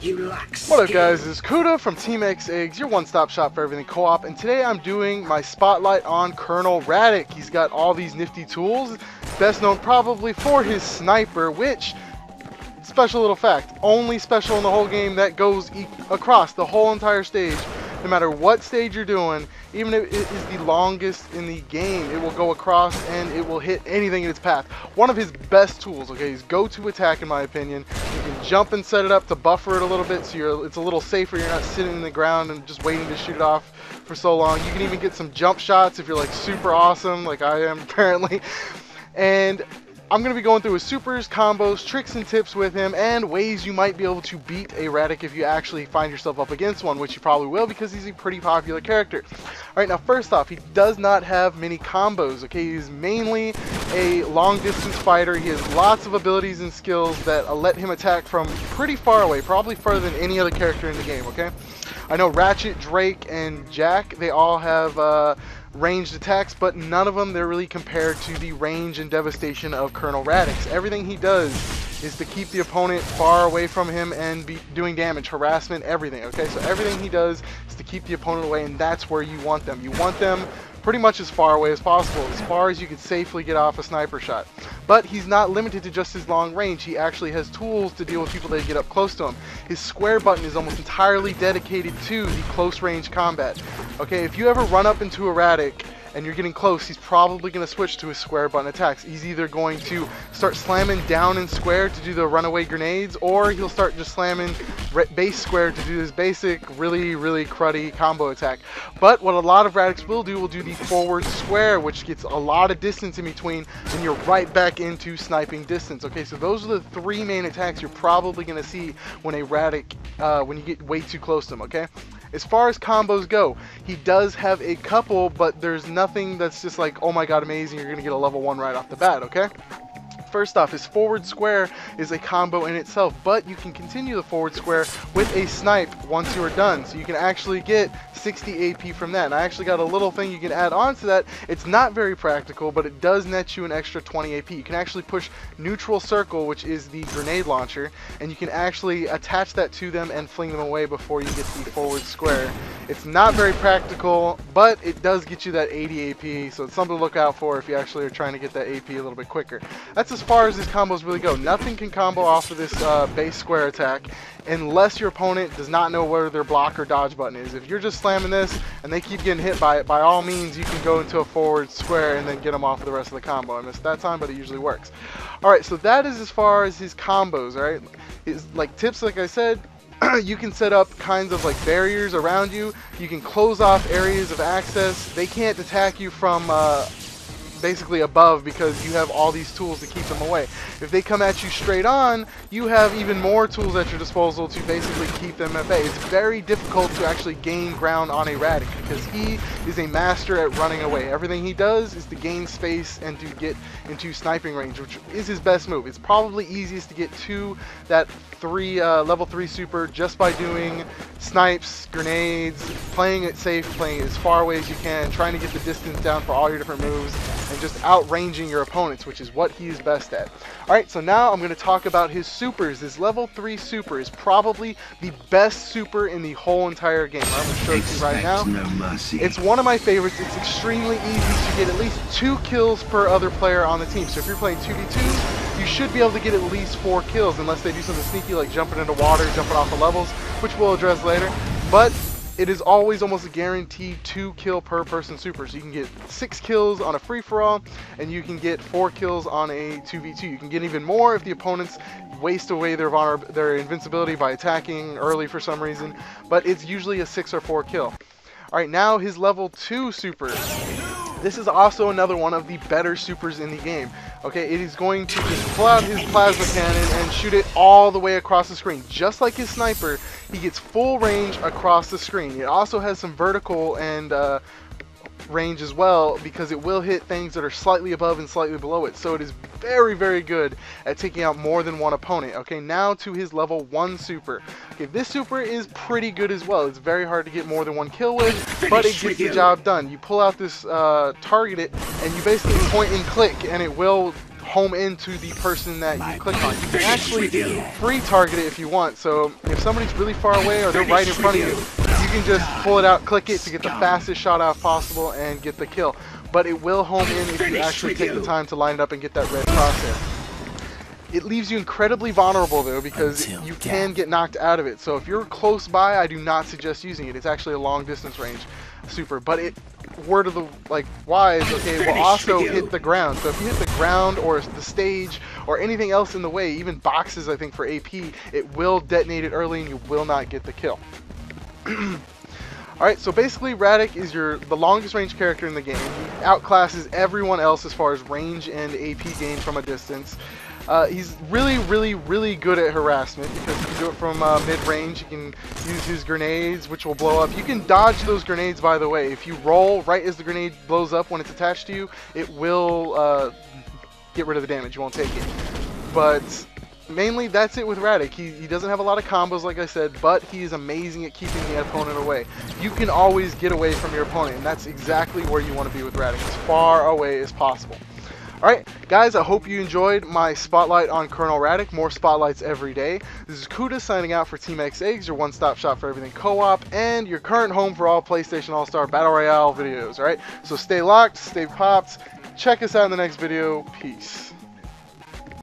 You lack What up skill. guys, this is Kuta from TeamxEggS, your one-stop shop for everything co-op, and today I'm doing my spotlight on Colonel Radec. He's got all these nifty tools, best known probably for his sniper, which, special little fact, only special in the whole game that goes across the whole entire stage. No matter what stage you're doing, even if it is the longest in the game, it will go across and it will hit anything in its path. One of his best tools, okay, his go-to attack in my opinion. You can jump and set it up to buffer it a little bit so it's a little safer. You're not sitting in the ground and just waiting to shoot it off for so long. You can even get some jump shots if you're like super awesome, like I am apparently. And I'm going to be going through his supers, combos, tricks and tips with him, and ways you might be able to beat a Radec if you actually find yourself up against one, which you probably will because he's a pretty popular character. Alright, now first off, he does not have many combos, okay? He's mainly a long distance fighter. He has lots of abilities and skills that let him attack from pretty far away, probably further than any other character in the game, okay? I know Ratchet, Drake, and Jack, they all have ranged attacks, but none of them they're really compared to the range and devastation of Colonel Radec. Everything he does is to keep the opponent far away from him and be doing damage, harassment, everything, okay? So everything he does is to keep the opponent away, and that's where you want them. You want them pretty much as far away as possible, as far as you can safely get off a sniper shot. But he's not limited to just his long range. He actually has tools to deal with people that get up close to him. His square button is almost entirely dedicated to the close range combat. Okay, if you ever run up into a Radec and you're getting close, he's probably going to switch to his square button attacks. He's either going to start slamming down in square to do the runaway grenades, or he'll start just slamming base square to do this basic, really cruddy combo attack. But what a lot of Radecs will do the forward square, which gets a lot of distance in between, and you're right back into sniping distance. Okay, so those are the three main attacks you're probably going to see when a Radec, when you get way too close to him, okay? As far as combos go, he does have a couple, but there's nothing that's just like, oh my god, amazing, you're going to get a level 1 right off the bat, okay? First off, his forward square is a combo in itself, but you can continue the forward square with a snipe once you are done. So you can actually get 60 AP from that. And I actually got a little thing you can add on to that. It's not very practical, but it does net you an extra 20 AP. You can actually push neutral circle, which is the grenade launcher, and you can actually attach that to them and fling them away before you get the forward square. It's not very practical, but it does get you that 80 AP, so it's something to look out for if you actually are trying to get that AP a little bit quicker. That's as far as his combos really go. Nothing can combo off of this base square attack unless your opponent does not know where their block or dodge button is. If you're just slamming this and they keep getting hit by it, by all means you can go into a forward square and then get them off of the rest of the combo. I missed that time, but it usually works. Alright, so that is as far as his combos, alright? His tips, like I said, you can set up kinds of like barriers around you. You can close off areas of access. They can't attack you from basically above because you have all these tools to keep them away. If they come at you straight on, you have even more tools at your disposal to basically keep them at bay. It's very difficult to actually gain ground on a Radec because he is a master at running away. Everything he does is to gain space and to get into sniping range, which is his best move. It's probably easiest to get to that level 3 super just by doing snipes, grenades, playing it safe, playing it as far away as you can, trying to get the distance down for all your different moves, and just outranging your opponents, which is what he's best at. Alright, so now I'm going to talk about his supers. His level 3 super is probably the best super in the whole entire game. I'm going to show it to you right now. No mercy. It's one of my favorites. It's extremely easy to get at least 2 kills per other player on the team. So if you're playing 2v2, you should be able to get at least 4 kills unless they do something sneaky like jumping into water, jumping off the levels, which we'll address later. But it is always almost a guaranteed 2 kill per person super. So you can get 6 kills on a free-for-all, and you can get 4 kills on a 2v2. You can get even more if the opponents waste away their invincibility by attacking early for some reason, but it's usually a 6 or 4 kill. Alright, now his level 2 super. This is also another one of the better supers in the game. Okay, it is going to just pull out his plasma cannon and shoot it all the way across the screen. Just like his sniper, he gets full range across the screen. It also has some vertical and range as well, because it will hit things that are slightly above and slightly below it. So it is very good at taking out more than one opponent. Okay, now to his level 1 super. Okay, this super is pretty good as well. It's very hard to get more than 1 kill with, but it gets the job done. You pull out this target it, and you basically point and click, and it will home into the person that you click on. You can actually free target it if you want. So if somebody's really far away or they're right in front of you, you can just pull it out, click it to get the fastest shot out possible and get the kill. But it will home in if you actually take the time to line it up and get that red crosshair. It leaves you incredibly vulnerable though, because you can get knocked out of it. So if you're close by, I do not suggest using it. It's actually a long distance range super, but it, word of the wise, okay, will also hit the ground. So if you hit the ground or the stage or anything else in the way, even boxes, I think for AP, it will detonate it early and you will not get the kill. Alright, so basically Radec is the longest range character in the game. He outclasses everyone else as far as range and AP gain from a distance. He's really good at harassment because he can do it from mid-range. He can use his grenades, which will blow up. You can dodge those grenades, by the way. If you roll right as the grenade blows up when it's attached to you, it will get rid of the damage. You won't take it. But mainly that's it with Radec. He doesn't have a lot of combos, like I said, but he is amazing at keeping the opponent away. You can always get away from your opponent, and that's exactly where you want to be with Radec, as far away as possible. Alright, guys, I hope you enjoyed my spotlight on Colonel Radec. More spotlights every day. This is Kuta signing out for TeamxEggS, your one-stop shop for everything co-op, and your current home for all PlayStation All-Star Battle Royale videos, alright? So stay locked, stay popped, check us out in the next video. Peace.